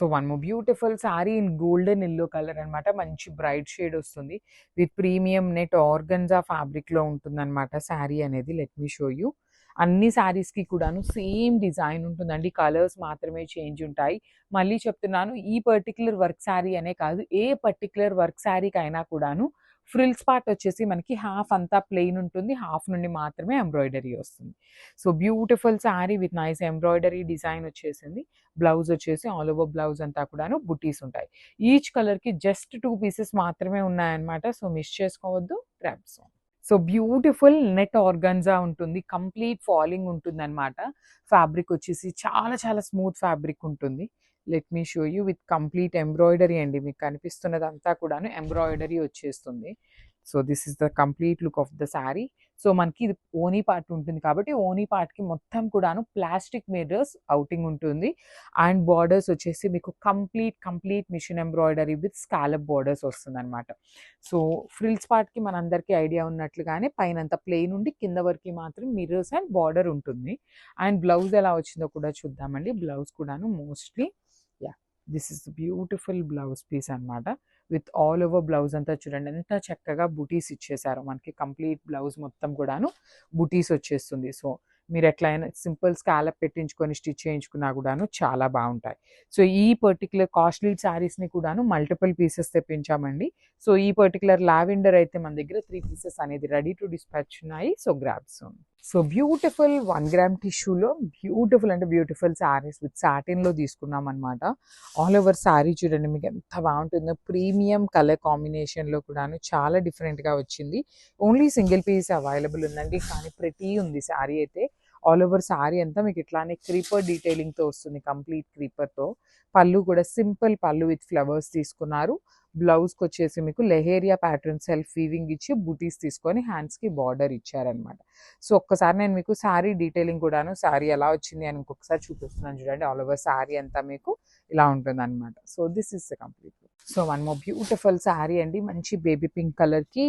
So one more beautiful sari in golden yellow colour అనమాట. మంచి bright shade వస్తుంది with premium net organza ఫ్యాబ్రిక్లో ఉంటుందన్నమాట శారీ అనేది. Let me show you. అన్ని శారీస్కి కూడాను సేమ్ డిజైన్ ఉంటుందండి, కలర్స్ మాత్రమే చేంజ్ ఉంటాయి. మళ్ళీ చెప్తున్నాను, ఈ పర్టికులర్ వర్క్ శారీ అనే కాదు, ఏ పర్టికులర్ వర్క్ శారీకి అయినా కూడాను ఫ్రిల్స్ పార్ట్ వచ్చేసి మనకి హాఫ్ అంతా ప్లెయిన్ ఉంటుంది, హాఫ్ నుండి మాత్రమే ఎంబ్రాయిడరీ వస్తుంది. So beautiful sari with nice embroidery design వచ్చేసింది. బ్లౌజ్ వచ్చేసి ఆల్ ఓవర్ బ్లౌజ్ అంతా కూడాను బుటీస్ ఉంటాయి. ఈచ్ కలర్కి జస్ట్ 2 పీసెస్ మాత్రమే ఉన్నాయన్నమాట. సో మిస్ చేసుకోవద్దు. Grabs. So beautiful net organza ఉంటుంది, కంప్లీట్ ఫాలింగ్ ఉంటుంది అనమాట. ఫ్యాబ్రిక్ వచ్చేసి చాలా చాలా స్మూత్ ఫ్యాబ్రిక్ ఉంటుంది. Let me show you with complete embroidery అండి. మీకు కనిపిస్తున్నదంతా కూడాను ఎంబ్రాయిడరీ వచ్చేస్తుంది. So this is the complete look of the sari. So మనకి ఇది ఓనీ పార్ట్ ఉంటుంది కాబట్టి ఓనీ పార్ట్కి మొత్తం కూడాను ప్లాస్టిక్ మిర్రర్స్ అవుటింగ్ ఉంటుంది. అండ్ బార్డర్స్ వచ్చేసి మీకు complete machine embroidery with scallop borders వస్తుంది అనమాట. సో ఫ్రిల్స్ పార్ట్కి మనందరికీ ఐడియా ఉన్నట్లుగానే పైనంత ప్లెయిన్ ఉండి కింద వరకు మాత్రం మిర్రర్స్ అండ్ బార్డర్ ఉంటుంది. అండ్ బ్లౌజ్ ఎలా వచ్చిందో కూడా చూద్దామండి. బ్లౌజ్ కూడాను mostly this is beautiful blouse piece అనమాట. విత్ ఆల్ ఓవర్ బ్లౌజ్ అంతా చూడండి ఎంత చక్కగా బుటీస్ ఇచ్చేసారు మనకి. కంప్లీట్ బ్లౌజ్ మొత్తం కూడాను బుటీస్ వచ్చేస్తుంది. సో మీరు ఎట్లయినా సింపుల్ స్కాలప్ పెట్టించుకొని స్టిచ్ చేయించుకున్నా కూడాను చాలా బాగుంటాయి. సో ఈ పర్టికులర్ కాస్ట్లీ శారీస్ని కూడాను మల్టిపుల్ పీసెస్ తెప్పించామండి. సో ఈ పర్టికులర్ లావెండర్ అయితే మన దగ్గర 3 పీసెస్ అనేది రెడీ టు డిస్పాచ్ ఉన్నాయి. So grabs. So beautiful 1 gram టిష్యూలో బ్యూటిఫుల్ అంటే బ్యూటిఫుల్ శారీస్ విత్ సాటిన్లో తీసుకున్నాం అనమాట. ఆల్ ఓవర్ శారీ చూడండి మీకు ఎంత బాగుంటుందో. ప్రీమియం కలర్ కాంబినేషన్లో కూడాను చాలా డిఫరెంట్గా వచ్చింది. ఓన్లీ సింగిల్ పీస్ అవైలబుల్ ఉందండి, కానీ ప్రతి ఉంది శారీ అయితే. ఆల్ ఓవర్ శారీ అంతా మీకు ఇట్లానే క్రీపర్ డీటెయిలింగ్తో వస్తుంది, కంప్లీట్ క్రీపర్తో. పళ్ళు కూడా సింపుల్ పళ్ళు విత్ ఫ్లవర్స్ తీసుకున్నారు. బ్లౌజ్కి వచ్చేసి మీకు లెహేరియా ప్యాటర్న్ సెల్ఫ్ వీవింగ్ ఇచ్చి బుటీస్ తీసుకొని హ్యాండ్స్కి బార్డర్ ఇచ్చారనమాట. సో ఒక్కసారి నేను మీకు శారీ డీటెయిలింగ్ కూడాను శారీ ఎలా వచ్చింది అని ఇంకొకసారి చూపిస్తున్నాను చూడండి. ఆల్ ఓవర్ శారీ అంతా మీకు ఇలా ఉంటుంది అనమాట. So this is the complete. So one more beautiful sari అండి. మంచి బేబీ పింక్ కలర్కి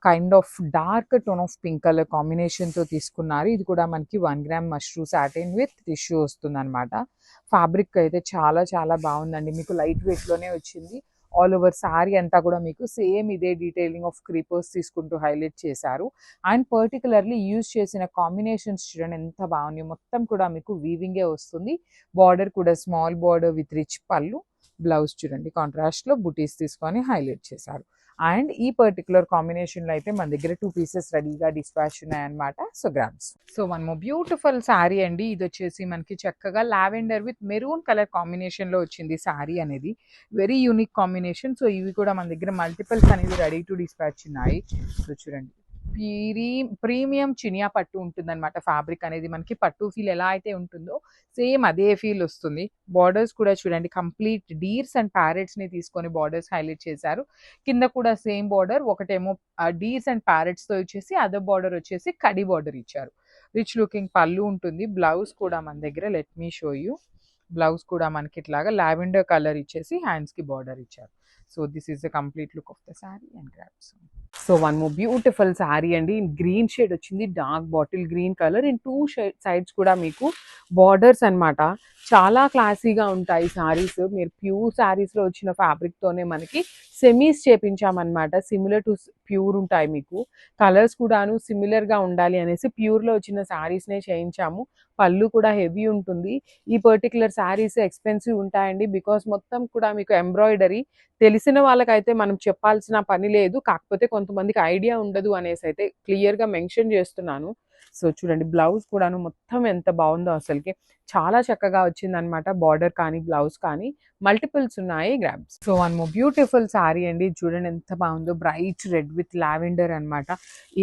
kind of dark tone of pink colour కాంబినేషన్తో తీసుకున్నారు. ఇది కూడా మనకి 1 gram mashru satin with tissue వస్తుంది అనమాట. ఫ్యాబ్రిక్ అయితే చాలా చాలా బాగుందండి, మీకు లైట్ వెయిట్లోనే వచ్చింది. ఆల్ ఓవర్ శారీ అంతా కూడా మీకు సేమ్ ఇదే డీటెయిలింగ్ ఆఫ్ క్రీపర్స్ తీసుకుంటూ హైలైట్ చేశారు. అండ్ పర్టికులర్లీ యూజ్ చేసిన కాంబినేషన్స్ చూడండి ఎంత బాగున్నాయి. మొత్తం కూడా మీకు వీవింగే వస్తుంది. బార్డర్ కూడా స్మాల్ బార్డర్ విత్ రిచ్ పళ్ళు. బ్లౌజ్ చూడండి కాంట్రాస్ట్లో బుటీస్ తీసుకొని హైలైట్ చేశారు. అండ్ ఈ పర్టికులర్ కాంబినేషన్లో అయితే మన దగ్గర 2 పీసెస్ రెడీగా డిస్పాచ్ ఉన్నాయన్నమాట. So grams. So one more beautiful sari అండి. ఇది వచ్చేసి మనకి చక్కగా లావెండర్ విత్ మెరూన్ కలర్ కాంబినేషన్లో వచ్చింది శారీ అనేది. Very unique combination. సో ఇవి కూడా మన దగ్గర మల్టిపుల్స్ అనేది రెడీ టు డిస్పాచ్ ఉన్నాయి. సో చూడండి ప్రీమియం చినియా పట్టు ఉంటుందన్నమాట. ఫ్యాబ్రిక్ అనేది మనకి పట్టు ఫీల్ ఎలా అయితే ఉంటుందో సేమ్ అదే ఫీల్ వస్తుంది. బార్డర్స్ కూడా చూడండి కంప్లీట్ డీర్స్ అండ్ ప్యారెట్స్ని తీసుకొని బార్డర్స్ హైలైట్ చేశారు. కింద కూడా సేమ్ బార్డర్, ఒకటేమో డీర్స్ అండ్ ప్యారెట్స్తో వచ్చేసి అదర్ బార్డర్ వచ్చేసి కడి బార్డర్ ఇచ్చారు. రిచ్ లుకింగ్ పళ్ళు ఉంటుంది. బ్లౌజ్ కూడా మన దగ్గర let me show you. Blouse కూడా మనకి ఇట్లాగా లావెండర్ కలర్ ఇచ్చేసి హ్యాండ్స్కి బార్డర్ ఇచ్చారు. So this is the complete look of the sari and grabs. So one more beautiful sari అండి. ఇన్ గ్రీన్ షేడ్ వచ్చింది, dark bottle green colour. In 2 sides కూడా మీకు బార్డర్స్ అనమాట. చాలా క్లాసీగా ఉంటాయి శారీస్. మీరు ప్యూర్ శారీస్లో వచ్చిన ఫ్యాబ్రిక్తోనే మనకి సెమీస్ చేపించామన్నమాట. సిమిలర్ టు ప్యూర్ ఉంటాయి మీకు. కలర్స్ కూడాను సిమిలర్గా ఉండాలి అనేసి ప్యూర్లో వచ్చిన శారీస్నే చేయించాము. పళ్ళు కూడా హెవీ ఉంటుంది. ఈ పర్టికులర్ శారీస్ ఎక్స్పెన్సివ్ ఉంటాయండి, బికాస్ మొత్తం కూడా మీకు ఎంబ్రాయిడరీ. తెలిసిన వాళ్ళకైతే మనం చెప్పాల్సిన పని లేదు, కాకపోతే కొంతమందికి ఐడియా ఉండదు అనేసి అయితే క్లియర్గా మెన్షన్ చేస్తున్నాను. సో చూడండి బ్లౌజ్ కూడాను మొత్తం ఎంత బాగుందో, అసలుకి చాలా చక్కగా వచ్చిందనమాట. బార్డర్ కానీ బ్లౌజ్ కానీ మల్టిపుల్స్ ఉన్నాయి. Grabs. So one more beautiful sari అండి. చూడండి ఎంత బాగుందో. బ్రైట్ రెడ్ విత్ లావెండర్ అనమాట.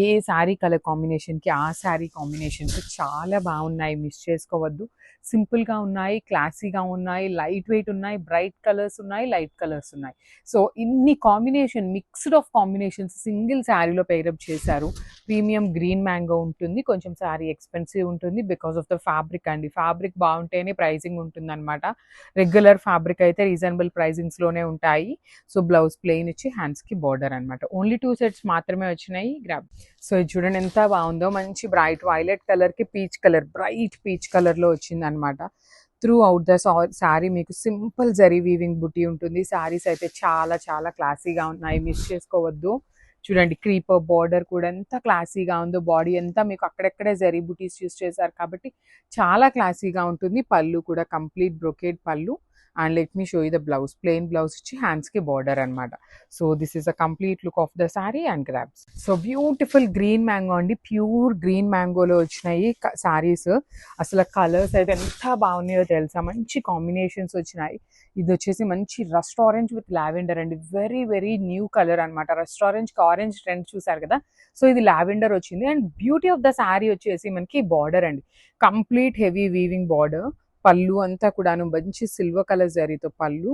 ఏ శారీ కలర్ కాంబినేషన్కి ఆ శారీ కాంబినేషన్స్ చాలా బాగున్నాయి, మిస్ చేసుకోవద్దు. సింపుల్గా ఉన్నాయి, క్లాసీగా ఉన్నాయి, లైట్ వెయిట్ ఉన్నాయి, బ్రైట్ కలర్స్ ఉన్నాయి, లైట్ కలర్స్ ఉన్నాయి. సో ఇన్ని combination, mixed of combinations single శారీలో పేరప్ చేశారు. ప్రీమియం గ్రీన్ మ్యాంగో ఉంటుంది. కొంచెం శారీ ఎక్స్పెన్సివ్ ఉంటుంది బికాస్ ఆఫ్ ద ఫ్యాబ్రిక్ అండి. ఫ్యాబ్రిక్ బాగుంటేనే ప్రైజింగ్ ఉంటుంది అనమాట. రెగ్యులర్ ఫ్యాబ్రిక్ అయితే రీజనబుల్ ప్రైజింగ్స్లోనే ఉంటాయి. సో బ్లౌజ్ ప్లెయిన్ ఇచ్చి హ్యాండ్స్కి బార్డర్ అనమాట. ఓన్లీ 2 సెట్స్ మాత్రమే వచ్చినాయి. గ్రాబ్. సో ఇది చూడండి ఎంత బాగుందో. మంచి బ్రైట్ వైలెట్ కలర్కి పీచ్ కలర్, బ్రైట్ పీచ్ కలర్లో వచ్చింది అనమాట. త్రూ అవుట్ ద శారీ మీకు సింపుల్ జరీ వీవింగ్ బుటీ ఉంటుంది. శారీస్ అయితే చాలా చాలా క్లాసీగా ఉన్నాయి, మిస్ చేసుకోవద్దు. చూడండి క్రీపర్ బార్డర్ కూడా ఎంత క్లాసీగా ఉందో, బాడీ అంతా మీకు అక్కడెక్కడే జరీ బుటీస్ యూస్ చేశారు కాబట్టి చాలా క్లాసీగా ఉంటుంది. పళ్ళు కూడా కంప్లీట్ బ్రొకేడ్ పళ్ళు. And let me show you the blouse. Plain blouse ఇచ్చి హ్యాండ్స్కి బార్డర్ అనమాట. So this is a complete look of the sari and grabs. So beautiful green mango అండి, ప్యూర్ గ్రీన్ మ్యాంగోలో వచ్చినాయి శారీస్. అసలు కలర్స్ అయితే ఎంత బాగున్నాయో తెలుసా, మంచి కాంబినేషన్స్ వచ్చినాయి. ఇది వచ్చేసి మంచి రస్ట్ ఆరెంజ్ విత్ లావెండర్ అండి, వెరీ వెరీ న్యూ కలర్ అనమాట. రస్ట్ ఆరెంజ్ కి ఆరెంజ్ ట్రెండ్ చూసారు కదా, సో ఇది లావెండర్ వచ్చింది. And beauty of the sari వచ్చేసి మనకి బార్డర్ అండి, కంప్లీట్ హెవీ వీవింగ్ బార్డర్. పళ్ళు అంతా కూడాను మంచి సిల్వర్ కలర్ జరీతో పళ్ళు.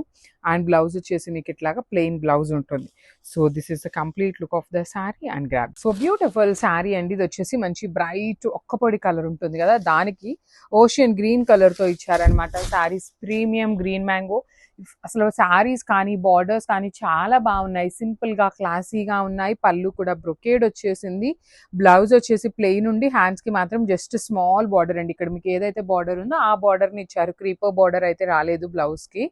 అండ్ బ్లౌజ్ వచ్చేసి మీకు ఇట్లాగా ప్లెయిన్ బ్లౌజ్ ఉంటుంది. So this is the complete look of the sari and grab. So beautiful sari అండి. ఇది వచ్చేసి మంచి బ్రైట్ ఒక్కపొడి కలర్ ఉంటుంది కదా, దానికి ఓషియన్ గ్రీన్ కలర్తో ఇచ్చారనమాట. Saris premium green mango. అసలు శారీస్ కానీ బార్డర్స్ కానీ చాలా బాగున్నాయి, సింపుల్గా క్లాసీగా ఉన్నాయి. పళ్ళు కూడా బ్రొకేడ్ వచ్చేసింది. బ్లౌజ్ వచ్చేసి ప్లెయిన్ ఉండి హ్యాండ్స్కి మాత్రం జస్ట్ స్మాల్ బార్డర్ అండి. ఇక్కడ మీకు ఏదైతే బార్డర్ ఉందో ఆ బార్డర్ని ఇచ్చారు, క్రీపర్ బార్డర్ అయితే రాలేదు బ్లౌజ్కి.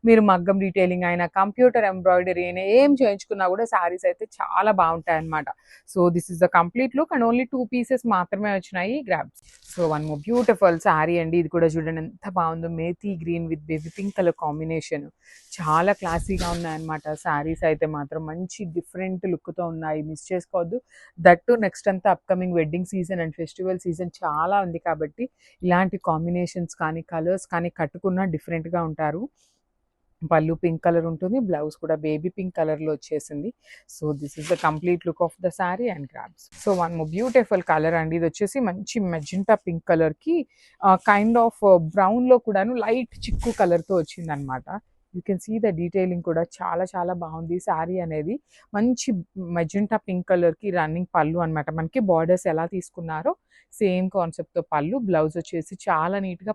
మీరు మగ్గం డీటెయిలింగ్ అయినా కంప్యూటర్ ఎంబ్రాయిడరీ అయినా ఏం చేయించుకున్నా కూడా శారీస్ అయితే చాలా బాగుంటాయి అనమాట. So this is the complete look and only 2 pieces మాత్రమే వచ్చినాయి grabs. So one more beautiful sari అండి. ఇది కూడా చూడండి ఎంత బాగుందో, methi green with baby pink colour combination. చాలా క్లాసీగా ఉన్నాయన్నమాట శారీస్ అయితే మాత్రం, మంచి డిఫరెంట్ లుక్తో ఉన్నాయి, మిస్ చేసుకోవద్దు. దట్టు నెక్స్ట్ అంతా upcoming wedding season and festival season చాలా ఉంది కాబట్టి ఇలాంటి కాంబినేషన్స్ కానీ కలర్స్ కానీ కట్టుకున్నా డిఫరెంట్గా ఉంటారు. పళ్ళు పింక్ కలర్ ఉంటుంది, బ్లౌజ్ కూడా బేబీ పింక్ కలర్లో వచ్చేసింది. So this is the complete look of the sari and grabs. So one more beautiful colour అండి. ఇది వచ్చేసి మంచి మెజెంటా పింక్ కలర్కి కైండ్ ఆఫ్ బ్రౌన్లో కూడాను లైట్ చిక్కు కలర్తో వచ్చింది అనమాట. You can see the detailing కూడా చాలా చాలా బాగుంది. శారీ అనేది మంచి మెజెంటా పింక్ కలర్కి రన్నింగ్ పళ్ళు అనమాట. మనకి బార్డర్స్ ఎలా తీసుకున్నారో సేమ్ కాన్సెప్ట్తో పళ్ళు. బ్లౌజ్ వచ్చేసి చాలా నీట్గా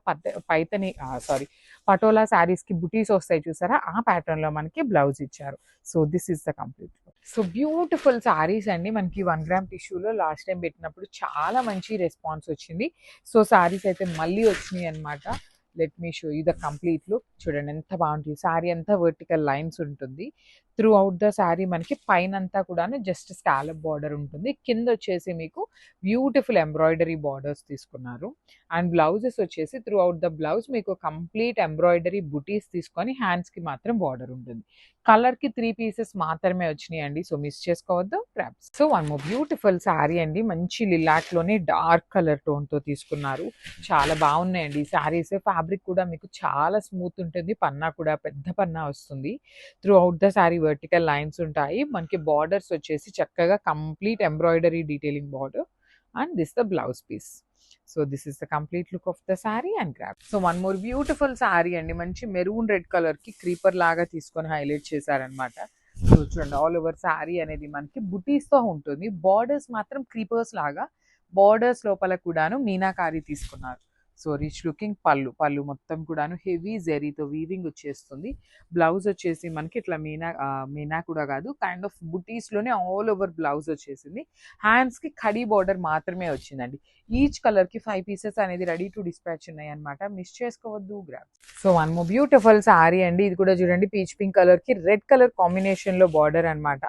పటోలా శారీస్కి బుటీస్ వస్తాయి చూసారా, ఆ ప్యాటర్న్లో మనకి బ్లౌజ్ ఇచ్చారు. So this is the complete. So beautiful saris అండి. మనకి 1 గ్రామ్ టిష్యూలో లాస్ట్ టైం పెట్టినప్పుడు చాలా మంచి రెస్పాన్స్ వచ్చింది. సో శారీస్ అయితే మళ్ళీ వచ్చినాయి అనమాట. Let me show you the complete look. చూడండి ఎంత బాగుంటుంది. శారీ అంతా వర్టికల్ లైన్స్ ఉంటుంది. త్రూ అవుట్ ద శారీ మనకి పైన అంతా కూడాను జస్ట్ స్కాలప్ బార్డర్ ఉంటుంది. కింద వచ్చేసి మీకు బ్యూటిఫుల్ ఎంబ్రాయిడరీ బార్డర్స్ తీసుకున్నారు. అండ్ బ్లౌజెస్ వచ్చేసి త్రూ అవుట్ ద బ్లౌజ్ మీకు కంప్లీట్ ఎంబ్రాయిడరీ బుటీస్ తీసుకొని హ్యాండ్స్కి మాత్రం బార్డర్ ఉంటుంది. కలర్కి 3 పీసెస్ మాత్రమే వచ్చినాయి అండి, సో మిస్ చేసుకోవద్దు crops. So one more beautiful sari అండి. మంచి లిలాక్లోనే డార్క్ కలర్ టోన్తో తీసుకున్నారు. చాలా బాగున్నాయండి శారీస్. ఫ్యాబ్రిక్ కూడా మీకు చాలా స్మూత్ ఉంటుంది, పన్నా కూడా పెద్ద పన్నా వస్తుంది. Throughout the sari vertical lines ఉంటాయి. మనకి బార్డర్స్ వచ్చేసి చక్కగా complete embroidery detailing border. And this the blouse piece. So this is the complete look of the sari and grab. So one more beautiful sari అండి. మంచి మెరూన్ రెడ్ కలర్కి creeper లాగా తీసుకొని highlight చేశారనమాట. సో చూడండి ఆల్ ఓవర్ శారీ అనేది మనకి బుటీస్తో ఉంటుంది. బార్డర్స్ మాత్రం క్రీపర్స్ లాగా, బార్డర్స్ లోపల కూడాను మీనాకారి తీసుకున్నారు. సో రిచ్ లుకింగ్ పళ్ళు మొత్తం కూడాను హెవీ జెరీతో వీవింగ్ వచ్చేస్తుంది. బ్లౌజ్ వచ్చేసి మనకి ఇట్లా మీనా కూడా కాదు, కైండ్ ఆఫ్ బుటీస్లోనే ఆల్ ఓవర్ బ్లౌజ్ వచ్చేసింది. హ్యాండ్స్కి కడీ బార్డర్ మాత్రమే వచ్చిందండి. ఈచ్ కలర్కి 5 పీసెస్ అనేది రెడీ టు డిస్పాచ్ ఉన్నాయి అనమాట, మిస్ చేసుకోవద్దు grab. So one more beautiful sari అండి. ఇది కూడా చూడండి పీచ్ పింక్ కలర్కి రెడ్ కలర్ కాంబినేషన్లో బార్డర్ అనమాట.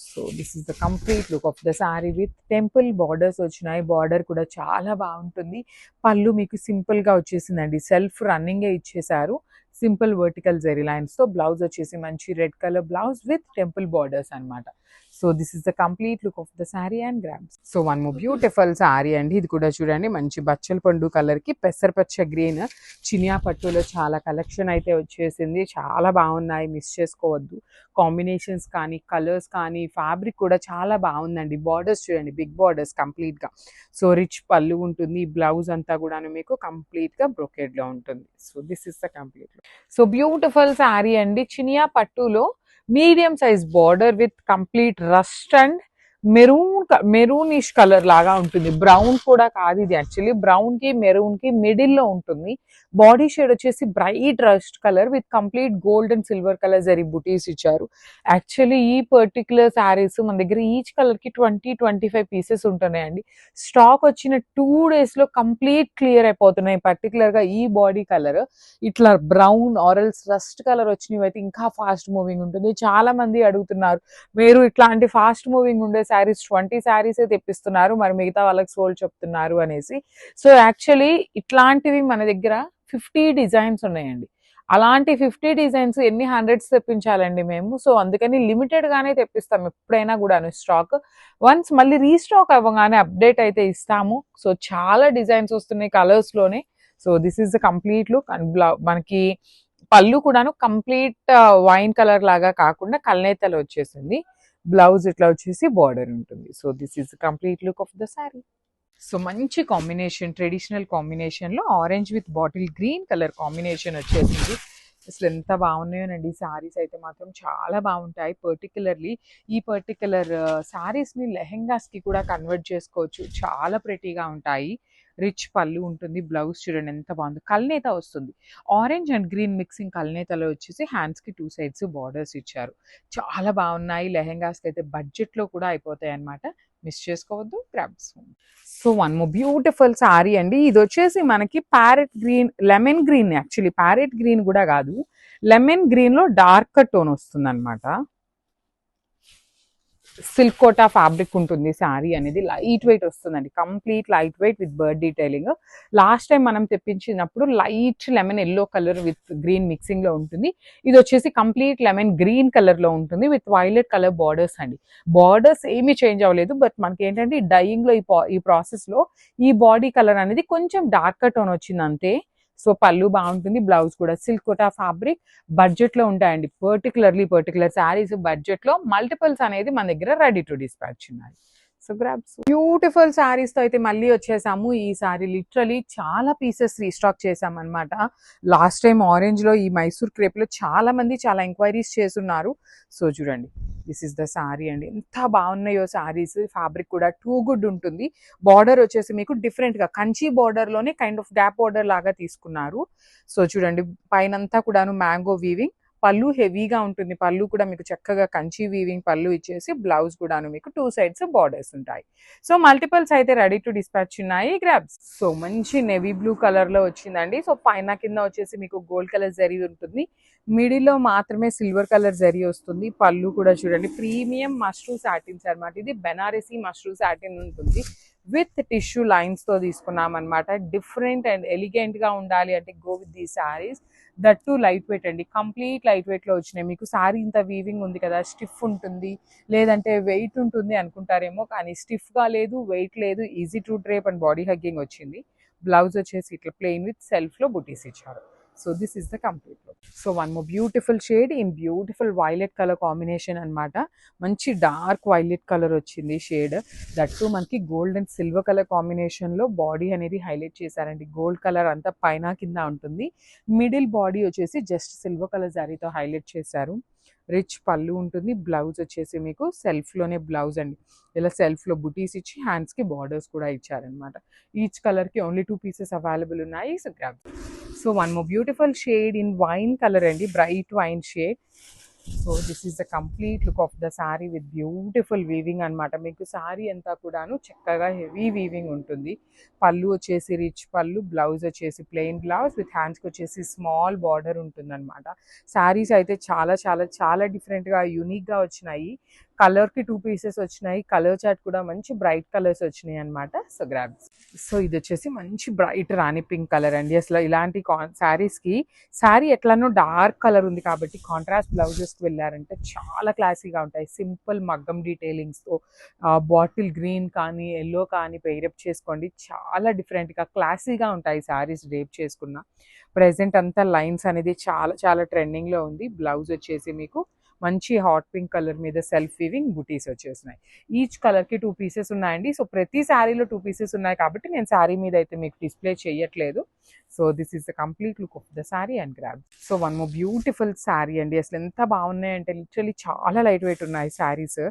So this is the complete look of the sari with temple borders వచ్చినాయి. బార్డర్ కూడా చాలా బాగుంటుంది. పళ్ళు మీకు సింపుల్గా వచ్చేసిందండి, సెల్ఫ్ రన్నింగే ఇచ్చేసారు. సింపుల్ వర్టికల్ జెరీ లైన్స్తో. బ్లౌజ్ వచ్చేసి మంచి red colour blouse with temple borders అనమాట. So this is the complete look of the sari and grams. So one more beautiful sari అండి. ఇది కూడా చూడండి మంచి బచ్చల పండు కలర్కి పెసరపచ్చ గ్రీన్ చినియా పట్టులో చాలా కలెక్షన్ అయితే వచ్చేసింది. చాలా బాగున్నాయి, మిస్ చేసుకోవద్దు. కాంబినేషన్స్ కానీ కలర్స్ కానీ ఫ్యాబ్రిక్ కూడా చాలా బాగుందండి. బార్డర్స్ చూడండి బిగ్ బార్డర్స్ కంప్లీట్గా. సో రిచ్ పళ్ళు ఉంటుంది. బ్లౌజ్ అంతా కూడా మీకు కంప్లీట్గా బ్రొకేడ్లో ఉంటుంది. So this is the complete. So beautiful sari అండి. చినియా పట్టులో medium size border with complete rust and maroon maroonish colour లాగా ఉంటుంది. బ్రౌన్ కూడా కాదు ఇది, యాక్చువల్లీ బ్రౌన్ కి మెరూన్ కి మిడిల్ లో ఉంటుంది. బాడీ షేడ్ వచ్చేసి bright rust colour with complete gold and silver colour zari బుటీస్ ఇచ్చారు. యాక్చువల్లీ ఈ పర్టికులర్ శారీస్ మన దగ్గర ఈచ్ కలర్ కి 20-25 పీసెస్ ఉంటున్నాయండి. స్టాక్ వచ్చిన 2 days లో కంప్లీట్ క్లియర్ అయిపోతున్నాయి. పర్టికులర్ గా ఈ బాడీ కలర్ ఇట్లా బ్రౌన్ ఆరల్స్ రస్ట్ కలర్ వచ్చినవి అయితే ఇంకా ఫాస్ట్ మూవింగ్ ఉంటుంది. చాలా మంది అడుగుతున్నారు, మీరు ఇట్లాంటి ఫాస్ట్ మూవింగ్ ఉండే శారీస్ 20 శారీసే తెప్పిస్తున్నారు, మరి మిగతా వాళ్ళకి సోల్డ్ చెప్తున్నారు అనేసి. సో యాక్చువల్లీ ఇట్లాంటివి మన దగ్గర 50 డిజైన్స్ ఉన్నాయండి. అలాంటి 50 డిజైన్స్ ఎన్ని హండ్రెడ్స్ తెప్పించాలండి మేము. సో అందుకని లిమిటెడ్ గానే తెప్పిస్తాం ఎప్పుడైనా కూడాను స్టాక్. వన్స్ మళ్ళీ రీస్టాక్ అవ్వగానే అప్డేట్ అయితే ఇస్తాము. సో చాలా డిజైన్స్ వస్తున్నాయి కలర్స్ లోనే. So this is the complete look. And మనకి పళ్ళు కూడాను కంప్లీట్ వైన్ కలర్ లాగా కాకుండా కల్నేతలు వచ్చేసింది. బ్లౌజ్ ఇట్లా వచ్చేసి బార్డర్ ఉంటుంది. So this is complete look of the sari. So మంచి కాంబినేషన్, ట్రెడిషనల్ కాంబినేషన్ లో orange with bottle green colour combination వచ్చేసింది. అసలు ఎంత బాగున్నాయోనండి శారీస్ అయితే మాత్రం చాలా బాగుంటాయి. పర్టికులర్లీ ఈ పర్టికులర్ శారీస్ ని లెహెంగాస్ కి కూడా కన్వర్ట్ చేసుకోవచ్చు. చాలా ప్రెటీగా ఉంటాయి. రిచ్ పళ్ళు ఉంటుంది. బ్లౌజ్ చూడండి ఎంత బాగుంది, కల్నేత వస్తుంది. ఆరెంజ్ అండ్ గ్రీన్ మిక్సింగ్ కల్నేతలో వచ్చేసి హ్యాండ్స్ కి 2 sides బార్డర్స్ ఇచ్చారు. చాలా బాగున్నాయి. లెహెంగాస్ కి అయితే బడ్జెట్ లో కూడా అయిపోతాయి అనమాట. మిస్ చేసుకోవద్దు. Grabs. So one more beautiful sari అండి. ఇది వచ్చేసి మనకి parrot green, lemon green, actually parrot green కూడా కాదు, లెమన్ గ్రీన్ లో డార్క్ టోన్ వస్తుంది అనమాట. సిల్క్ కోటా ఫ్యాబ్రిక్ ఉంటుంది. శారీ అనేది లైట్ వెయిట్ వస్తుందండి, complete light weight with bird detailing. Last time మనం తెప్పించినప్పుడు light lemon yellow colour with green mixing లో ఉంటుంది. ఇది వచ్చేసి కంప్లీట్ లెమన్ గ్రీన్ కలర్ లో ఉంటుంది విత్ వైలెట్ కలర్ బార్డర్స్ అండి. బార్డర్స్ ఏమీ చేంజ్ అవ్వలేదు, బట్ మనకి ఏంటంటే ఈ డైయింగ్ లో ఈ ప్రాసెస్ లో ఈ బాడీ కలర్ అనేది కొంచెం డార్క్ టోన్ వచ్చింది అంతే. సో పళ్ళు బాగుంటుంది. బ్లౌజ్ కూడా సిల్క్ కోటా ఫ్యాబ్రిక్. బడ్జెట్ లో ఉంటాయండి. పర్టికులర్ శారీస్ బడ్జెట్ లో మల్టిపుల్స్ అనేది మన దగ్గర రెడీ టు డిస్పాచ్ ఉన్నాయి. So grabs. బ్యూటిఫుల్ శారీస్ తో అయితే మళ్ళీ వచ్చేసాము. ఈ సారీ లిటరలీ చాలా పీసెస్ రీస్టాక్ చేసాం అనమాట. లాస్ట్ టైం ఆరెంజ్ లో ఈ మైసూర్ క్రేప్ లో చాలా మంది చాలా ఎంక్వైరీస్ చేస్తున్నారు. సో చూడండి, దిస్ ఇస్ ద శారీ అండి. ఎంత బాగున్నాయో శారీస్. ఫ్యాబ్రిక్ కూడా టూ గుడ్ ఉంటుంది. బార్డర్ వచ్చేసి మీకు డిఫరెంట్ గా కంచి బార్డర్ లోనే కైండ్ ఆఫ్ గ్యాప్ బార్డర్ లాగా తీసుకున్నారు. సో చూడండి, పైనంతా కూడాను మ్యాంగో వీవింగ్. పళ్ళు హెవీగా ఉంటుంది. పళ్ళు కూడా మీకు చక్కగా కంచి వీవింగ్ పళ్ళు ఇచ్చేసి బ్లౌజ్ కూడాను మీకు 2 sides బార్డర్స్ ఉంటాయి. సో మల్టిపల్స్ అయితే రెడీ టు డిస్పాచ్ ఉన్నాయి. గ్రాబ్స్. సో మంచి నెవీ బ్లూ కలర్ లో వచ్చిందండి. సో పైన కింద వచ్చేసి మీకు గోల్డ్ కలర్ జరీ ఉంటుంది. మిడిల్ లో మాత్రమే సిల్వర్ కలర్ జరీ వస్తుంది. పళ్ళు కూడా చూడండి ప్రీమియం మష్రూ సాటిన్స్ అనమాట. ఇది బెనారసీ మష్రూ సాటిన్ ఉంటుంది విత్ టిష్యూ లైన్స్ తో తీసుకున్నాం అనమాట. డిఫరెంట్ అండ్ ఎలిగెంట్ గా ఉండాలి అంటే go with the saris. That to light weight అండి. కంప్లీట్ లైట్ వెయిట్ లో వచ్చినాయి. మీకు శారీ ఇంత వీవింగ్ ఉంది కదా, స్టిఫ్ ఉంటుంది లేదంటే వెయిట్ ఉంటుంది అనుకుంటారేమో, కానీ స్టిఫ్ గా లేదు, వెయిట్ లేదు, easy to drape and body hugging వచ్చింది. బ్లౌజ్ వచ్చేసి ఇట్లా ప్లెయిన్ విత్ సెల్ఫ్ లో బుటీస్ ఇచ్చారు. So this is the complete look. So one more beautiful shade in beautiful violet colour combination అనమాట. మంచి డార్క్ వైలెట్ కలర్ వచ్చింది షేడ్. దట్టు మనకి gold and silver colour combination లో బాడీ అనేది హైలైట్ చేశారండి. Gold colour అంతా పైన కింద ఉంటుంది. మిడిల్ బాడీ వచ్చేసి జస్ట్ సిల్వర్ కలర్ జరీతో హైలైట్ చేశారు. రిచ్ పళ్ళు ఉంటుంది. బ్లౌజ్ వచ్చేసి మీకు సెల్ఫ్ లోనే బ్లౌజ్ అండి. ఇలా సెల్ఫ్ లో బుటీస్ ఇచ్చి హ్యాండ్స్ కి బార్డర్స్ కూడా ఇచ్చారనమాట. ఈచ్ కలర్ కి ఓన్లీ 2 pieces అవైలబుల్ ఉన్నాయి. So grab. So one more beautiful shade in wine colour అండి, bright wine shade. So this is the complete look of the sari with beautiful weaving అనమాట. మీకు శారీ అంతా కూడాను చక్కగా హెవీ వీవింగ్ ఉంటుంది. పళ్ళు వచ్చేసి రిచ్ పళ్ళు, బ్లౌజ్ వచ్చేసి ప్లెయిన్ బ్లౌజ్ విత్ హ్యాండ్స్కి వచ్చేసి స్మాల్ బార్డర్ ఉంటుంది అనమాట. శారీస్ అయితే చాలా చాలా చాలా డిఫరెంట్గా యూనిక్గా వచ్చినాయి. కలర్కి 2 pieces వచ్చినాయి. కలర్ చార్ట్ కూడా మంచి బ్రైట్ కలర్స్ వచ్చినాయి అనమాట. So grabs. సో ఇది వచ్చేసి మంచి బ్రైట్ రాణి పింక్ కలర్ అండి. అసలు ఇలాంటి శారీస్కి శారీ ఎట్లానో డార్క్ కలర్ ఉంది కాబట్టి కాంట్రాస్ట్ బ్లౌజెస్కి వెళ్ళారంటే చాలా క్లాసీగా ఉంటాయి. సింపుల్ మగ్గం డీటెయిలింగ్స్తో బాటిల్ గ్రీన్ కానీ ఎల్లో కానీ పెయిరప్ చేసుకోండి. చాలా డిఫరెంట్గా క్లాసీగా ఉంటాయి శారీస్ డ్రేప్ చేసుకున్న. ప్రెజెంట్ అంతా లైన్స్ అనేది చాలా చాలా ట్రెండింగ్లో ఉంది. బ్లౌజ్ వచ్చేసి మీకు మంచి హాట్ పింక్ కలర్ మీద సెల్ఫ్ వీవింగ్ బుటీస్ వచ్చేసినాయి. ఈచ్ కలర్కి 2 పీసెస్ ఉన్నాయండి. సో ప్రతి శారీలో 2 పీసెస్ ఉన్నాయి కాబట్టి నేను శారీ మీద అయితే మీకు డిస్ప్లే చేయట్లేదు. So this is the complete look of the sari and grab. So one more beautiful sari అండి. అసలు ఎంత బాగున్నాయంటే లిటరలీ చాలా లైట్ వెయిట్ ఉన్నాయి శారీస్.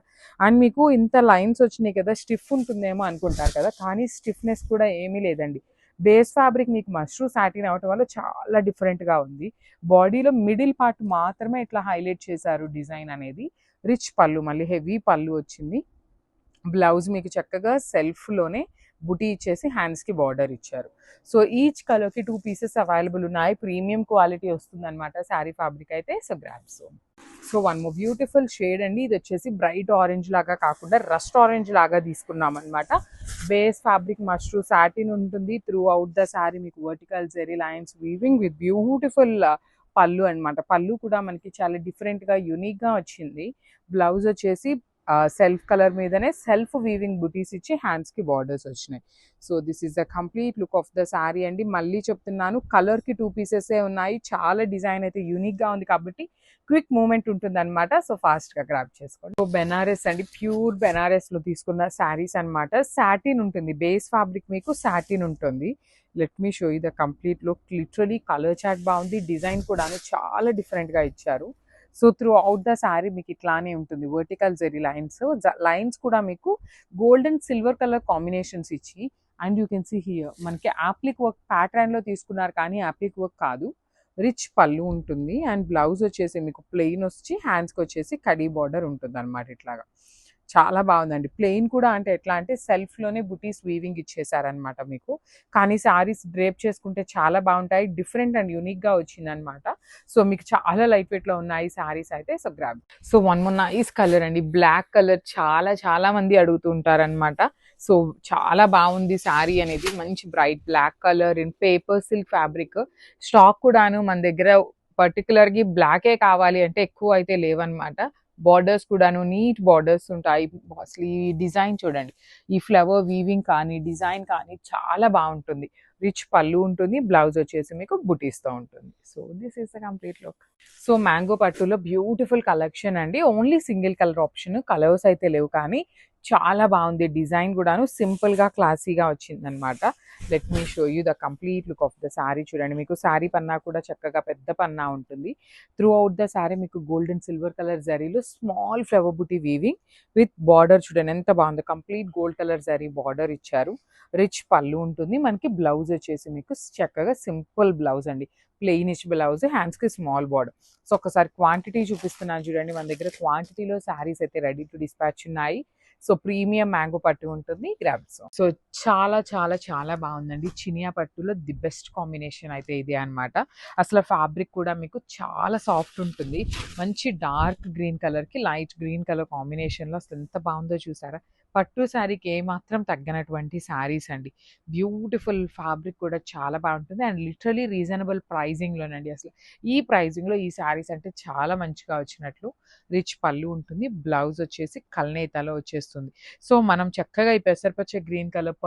అండ్ మీకు ఇంత లైన్స్ వచ్చినాయి కదా, స్టిఫ్ ఉంటుందేమో అనుకుంటారు కదా, కానీ స్టిఫ్నెస్ కూడా ఏమీ లేదండి. బేస్ ఫ్యాబ్రిక్ మీకు మష్రూ సాటిన్ అవటం వల్ల చాలా డిఫరెంట్గా ఉంది. బాడీలో మిడిల్ పార్ట్ మాత్రమే ఇట్లా హైలైట్ చేశారు డిజైన్ అనేది. రిచ్ పళ్ళు, మళ్ళీ హెవీ పళ్ళు వచ్చింది. బ్లౌజ్ మీకు చక్కగా సెల్ఫ్లోనే బుటీ ఇచ్చేసి హ్యాండ్స్కి బార్డర్ ఇచ్చారు. సో ఈచ్ కలర్కి 2 పీసెస్ అవైలబుల్ ఉన్నాయి. ప్రీమియం క్వాలిటీ వస్తుంది అనమాట శారీ ఫ్యాబ్రిక్ అయితే. So grabs. So one more beautiful shade అండి. ఇది వచ్చేసి బ్రైట్ ఆరెంజ్ లాగా కాకుండా రస్ట్ ఆరెంజ్ లాగా తీసుకున్నాం అనమాట. బేస్ ఫ్యాబ్రిక్ మష్రూ సాటిన్ ఉంటుంది. త్రూ అవుట్ ద శారీ మీకు vertical zari lines weaving with beautiful పళ్ళు అనమాట. పళ్ళు కూడా మనకి చాలా డిఫరెంట్గా యూనిక్గా వచ్చింది. బ్లౌజ్ వచ్చేసి సెల్ఫ్ కలర్ మీదనే సెల్ఫ్ వీవింగ్ బుటీస్ ఇచ్చి హ్యాండ్స్కి బార్డర్స్ వచ్చినాయి. So this is the complete look of the sari అండి. మళ్ళీ చెప్తున్నాను, కలర్కి 2 పీసెసే ఉన్నాయి. చాలా డిజైన్ అయితే యూనిక్గా ఉంది కాబట్టి క్విక్ మూమెంట్ ఉంటుంది అనమాట. సో ఫాస్ట్గా గ్రాబ్ చేసుకోండి. సో బెనారస్ అండి, ప్యూర్ బెనారస్లో తీసుకున్న శారీస్ అనమాట. సాటిన్ ఉంటుంది, బేస్ ఫ్యాబ్రిక్ మీకు సాటిన్ ఉంటుంది. Let me show you the complete look. Literally colour chart బాగుంది, డిజైన్ కూడా చాలా డిఫరెంట్గా ఇచ్చారు. So throughout the sari మీకు ఇట్లానే ఉంటుంది. వర్టికల్ జెరీ లైన్స్ కూడా మీకు గోల్డెన్ సిల్వర్ కలర్ కాంబినేషన్స్ ఇచ్చి, and you can see here మనకి యాప్లిక్ వర్క్ ప్యాటర్న్లో తీసుకున్నారు కానీ యాప్లిక్ వర్క్ కాదు. రిచ్ పళ్ళు ఉంటుంది అండ్ బ్లౌజ్ వచ్చేసి మీకు ప్లెయిన్ వచ్చి హ్యాండ్స్కి వచ్చేసి కడీ బార్డర్ ఉంటుంది అనమాట. ఇట్లాగా చాలా బాగుందండి. ప్లెయిన్ కూడా అంటే ఎట్లా అంటే సెల్ఫ్లోనే బుటీస్ వీవింగ్ ఇచ్చేసారనమాట మీకు. కానీ శారీస్ డ్రేప్ చేసుకుంటే చాలా బాగుంటాయి. డిఫరెంట్ అండ్ యూనిక్గా వచ్చిందనమాట. సో మీకు చాలా లైట్ వెయిట్లో ఉన్నాయి శారీస్ అయితే. So grab. So one more nice colour అండి, బ్లాక్ కలర్. చాలా మంది అడుగుతూ ఉంటారనమాట. సో చాలా బాగుంది శారీ అనేది. మంచి bright black colour in paper silk fabric. Stock కూడాను మన దగ్గర పర్టికులర్గా బ్లాకే కావాలి అంటే ఎక్కువ అయితే లేవన్నమాట. బార్డర్స్ కూడాను నీట్ బార్డర్స్ ఉంటాయి. అసలు ఈ డిజైన్ చూడండి, ఈ ఫ్లవర్ వీవింగ్ కానీ డిజైన్ కానీ చాలా బాగుంటుంది. రిచ్ పళ్ళు ఉంటుంది, బ్లౌజ్ వచ్చేసి మీకు బుటీస్తో ఉంటుంది. So this is the complete look. So mango పట్టులో బ్యూటిఫుల్ కలెక్షన్ అండి. Only single colour option, colours అయితే లేవు కానీ చాలా బాగుంది. డిజైన్ కూడాను సింపుల్గా క్లాసీగా వచ్చిందనమాట. Let me show you the complete look of the sari. చూడండి, మీకు శారీ పన్నా కూడా చక్కగా పెద్ద పన్నా ఉంటుంది. త్రూ అవుట్ ద శారీ మీకు గోల్డెన్ సిల్వర్ కలర్ జరీలో స్మాల్ ఫ్లవర్ బుటీ వీవింగ్ విత్ బార్డర్. చూడండి ఎంత బాగుందో, complete gold colour zari border ఇచ్చారు. రిచ్ పళ్ళు ఉంటుంది. మనకి బ్లౌజ్ వచ్చేసి మీకు చక్కగా సింపుల్ బ్లౌజ్ అండి, ప్లెయినిష్ బ్లౌజ్, హ్యాండ్స్కి స్మాల్ బార్డర్. సో ఒకసారి క్వాంటిటీ చూపిస్తున్నాను చూడండి. మన దగ్గర క్వాంటిటీలో శారీస్ అయితే రెడీ టు డిస్పాచ్ ఉన్నాయి. సో ప్రీమియం మ్యాంగో పట్టు ఉంటుంది. గ్రాబ్స్. సో చాలా బాగుందండి. చినియా పట్టులో ది బెస్ట్ కాంబినేషన్ అయితే ఇదే అనమాట. అసలు ఫ్యాబ్రిక్ కూడా మీకు చాలా సాఫ్ట్ ఉంటుంది. మంచి డార్క్ గ్రీన్ కలర్కి లైట్ గ్రీన్ కలర్ కాంబినేషన్లో అసలు ఎంత బాగుందో చూసారా. పట్టు శారీకి ఏమాత్రం తగ్గనటువంటి శారీస్ అండి. బ్యూటిఫుల్ ఫ్యాబ్రిక్ కూడా చాలా బాగుంటుంది అండ్ లిటరలీ రీజనబుల్ ప్రైజింగ్లోనండి. అసలు ఈ ప్రైజింగ్లో ఈ శారీస్ అంటే చాలా మంచిగా వచ్చినట్లు. రిచ్ పళ్ళు ఉంటుంది, బ్లౌజ్ వచ్చేసి కల్నేతలో వచ్చేస్తుంది. సో మనం చక్కగా ఈ పెసరపచ్చ గ్రీన్ కలర్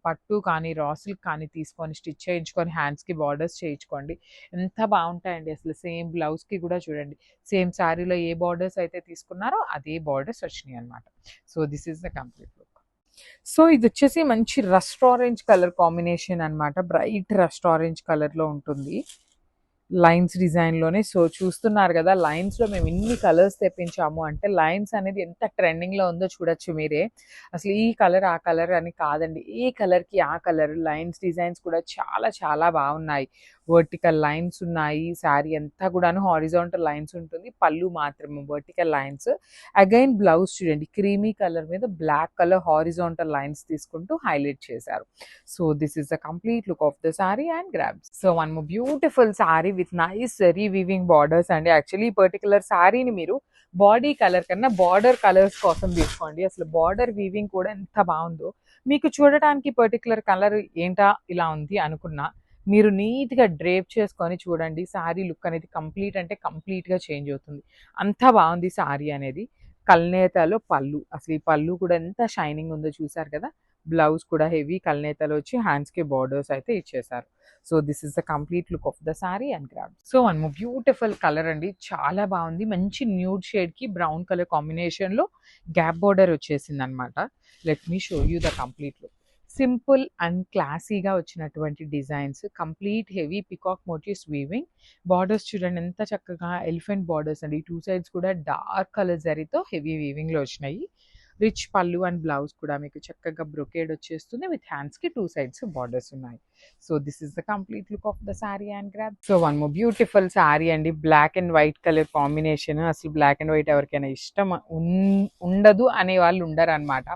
పట్టు కానీ రా సిల్క్ కానీ తీసుకొని స్టిచ్ చేయించుకొని హ్యాండ్స్కి బార్డర్స్ చేయించుకోండి, ఎంత బాగుంటాయండి. అసలు సేమ్ బ్లౌజ్కి కూడా చూడండి, సేమ్ శారీలో ఏ బార్డర్స్ అయితే తీసుకున్నారో అదే బార్డర్స్ వచ్చినాయి అనమాట. So this is the complete look. So ఇది వచ్చేసి మంచి రస్ట్ ఆరెంజ్ కలర్ కాంబినేషన్ అనమాట. బ్రైట్ రస్ట్ ఆరెంజ్ కలర్లో ఉంటుంది లైన్స్ డిజైన్లోనే. సో చూస్తున్నారు కదా, లైన్స్లో మేము ఇన్ని కలర్స్ తెప్పించాము అంటే లైన్స్ అనేది ఎంత ట్రెండింగ్లో ఉందో చూడొచ్చు మీరే. అసలు ఈ కలర్ ఆ కలర్ అని కాదండి, ఏ కలర్కి ఆ కలర్. లైన్స్ డిజైన్స్ కూడా చాలా బాగున్నాయి. వర్టికల్ లైన్స్ ఉన్నాయి. శారీ అంతా కూడాను హారిజాంటల్ లైన్స్ ఉంటుంది, పళ్ళు మాత్రమే వర్టికల్ లైన్స్. అగైన్ బ్లౌజ్ చూడండి, క్రీమీ కలర్ మీద బ్లాక్ కలర్ హారిజాంటల్ లైన్స్ తీసుకుంటూ హైలైట్ చేశారు. So this is the complete look of the sari and grabs. So one more beautiful sari with nice zari weaving borders అండి. Actually ఈ particular శారీని మీరు body colour కన్నా border colours కోసం తీసుకోండి. అసలు బార్డర్ వీవింగ్ కూడా ఎంత బాగుందో. మీకు చూడటానికి పర్టికులర్ కలర్ ఏంటా ఇలా ఉంది అనుకున్నా, మీరు నీట్గా డ్రేప్ చేసుకొని చూడండి, శారీ లుక్ అనేది కంప్లీట్ అంటే కంప్లీట్గా చేంజ్ అవుతుంది. అంత బాగుంది శారీ అనేది. కల్నేతలో పళ్ళు, అసలు ఈ పళ్ళు కూడా ఎంత షైనింగ్ ఉందో చూసారు కదా. బ్లౌజ్ కూడా హెవీ కల్నేతలో వచ్చి హ్యాండ్స్కి బార్డర్స్ అయితే ఇచ్చేసారు. So this is the complete look of the sari and grab. So one more beautiful colour అండి, చాలా బాగుంది. మంచి న్యూడ్ షేడ్ కి బ్రౌన్ కలర్ కాంబినేషన్ లో గ్యాప్ బోర్డర్ వచ్చేసింది అనమాట. Let me show you the complete look. Simple and క్లాసీగా వచ్చినటువంటి designs, complete heavy peacock motifs weaving. Borders చూడండి ఎంత చక్కగా ఎలిఫెంట్ బార్డర్స్ అండి, 2 సైడ్స్ కూడా డార్క్ కలర్ జరీతో హెవీ వీవింగ్ లో వచ్చినాయి. రిచ్ పళ్ళు అండ్ బ్లౌజ్ కూడా మీకు చక్కగా బ్రొకేడ్ వచ్చేస్తుంది, విత్ హ్యాండ్స్ కి 2 సైడ్స్ బార్డర్స్ ఉన్నాయి. So this is the complete look of the sari and grab. So one more beautiful sari అండి, black and white colour combination. అసలు బ్లాక్ అండ్ వైట్ ఎవరికైనా ఇష్టం ఉండదు అనే వాళ్ళు ఉండరు అనమాట,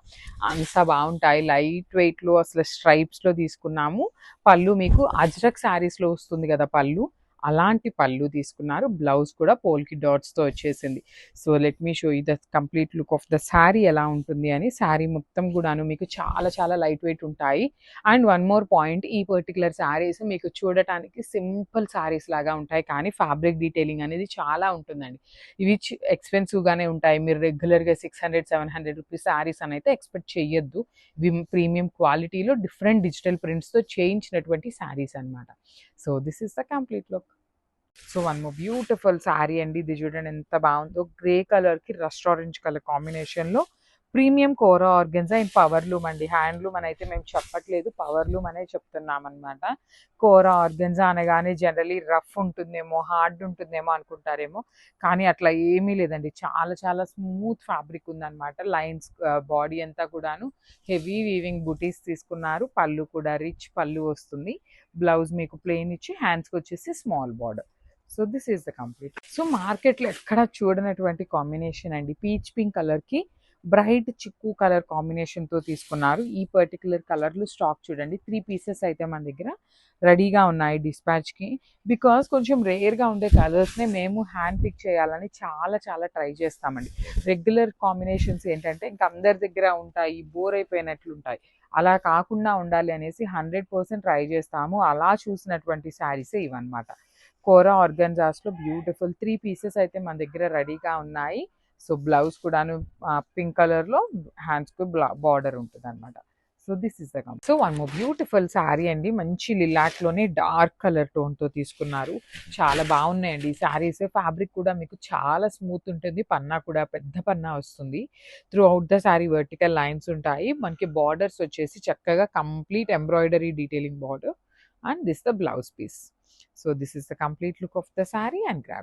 అంత బాగుంటాయి. లైట్ వెయిట్ లో అసలు స్ట్రైప్స్ లో తీసుకున్నాము. పళ్ళు మీకు అజ్రక్ సారీస్ లో వస్తుంది కదా పళ్ళు, అలాంటి పళ్ళు తీసుకున్నారు. బ్లౌజ్ కూడా పోల్కి డాట్స్ తో వచ్చేసింది. So let me show you the complete look of the sari ఎలా ఉంటుంది అని. శారీ మొత్తం కూడాను మీకు చాలా చాలా లైట్ వెయిట్ ఉంటాయి. అండ్ వన్ మోర్ పాయింట్, ఈ పర్టికులర్ శారీస్ మీకు చూడటానికి సింపుల్ శారీస్ లాగా ఉంటాయి, కానీ ఫ్యాబ్రిక్ డీటెయిలింగ్ అనేది చాలా ఉంటుందండి. ఇవి ఎక్స్పెన్సివ్ గానే ఉంటాయి. మీరు రెగ్యులర్ గా 600-700 రూపీస్ శారీస్ అని అయితే ఎక్స్పెక్ట్ చేయొద్దు. ఇవి ప్రీమియం క్వాలిటీలో డిఫరెంట్ డిజిటల్ ప్రింట్స్ తో చేయించినటువంటి శారీస్ అనమాట. So this is the complete look. So one more beautiful sari అండి, ఇది చూడండి ఎంత బాగుందో. గ్రే కలర్ కి రస్ట్ ఆరెంజ్ కలర్ కాంబినేషన్ లో premium kora organza in power loom అండి. హ్యాండ్లూమ్ అని అయితే మేము చెప్పట్లేదు, పవర్ లూమ్ అనే చెప్తున్నాం అనమాట. కోరా ఆర్గెన్జా అనగానే జనరలీ రఫ్ ఉంటుందేమో, హార్డ్ ఉంటుందేమో అనుకుంటారేమో, కానీ అట్లా ఏమీ లేదండి. చాలా చాలా స్మూత్ ఫ్యాబ్రిక్ ఉందన్నమాట. లైన్స్, బాడీ అంతా కూడాను హెవీ వీవింగ్ బుటీస్ తీసుకున్నారు. పళ్ళు కూడా రిచ్ పళ్ళు వస్తుంది. బ్లౌజ్ మీకు ప్లెయిన్ ఇచ్చి హ్యాండ్స్కి వచ్చేసి small border. So this is the complete. So మార్కెట్లో ఎక్కడ చూడనటువంటి కాంబినేషన్ అండి, పీచ్ పింక్ కలర్కి బ్రైట్ చిక్కు కలర్ కాంబినేషన్తో తీసుకున్నారు. ఈ పర్టికులర్ కలర్లు స్టాక్ చూడండి, 3 పీసెస్ అయితే మన దగ్గర రెడీగా ఉన్నాయి డిస్పాచ్కి. బికాస్ కొంచెం రేర్గా ఉండే కలర్స్నే మేము హ్యాండ్ పిక్ చేయాలని చాలా చాలా ట్రై చేస్తామండి. రెగ్యులర్ కాంబినేషన్స్ ఏంటంటే ఇంకా అందరి దగ్గర ఉంటాయి, బోర్ అయిపోయినట్లు ఉంటాయి. అలా కాకుండా ఉండాలి అనేసి 100% ట్రై చేస్తాము. అలా చూసినటువంటి శారీసే ఇవన్నమాట. కోరా ఆర్గన్జాస్లో బ్యూటిఫుల్ 3 పీసెస్ అయితే మన దగ్గర రెడీగా ఉన్నాయి. సో బ్లౌజ్ కూడాను పింక్ కలర్లో హ్యాండ్స్కి బార్డర్ ఉంటుంది అనమాట. So this is the complete. So one more beautiful sari అండి, మంచి లిలాక్లోనే డార్క్ కలర్ టోన్తో తీసుకున్నారు. చాలా బాగున్నాయండి ఈ శారీస్. ఫ్యాబ్రిక్ కూడా మీకు చాలా స్మూత్ ఉంటుంది, పన్నా కూడా పెద్ద పన్నా వస్తుంది. Throughout the sari vertical lines ఉంటాయి. మనకి బార్డర్స్ వచ్చేసి చక్కగా complete embroidery detailing border, and this the blouse piece. So this is the complete look of the saree and grab.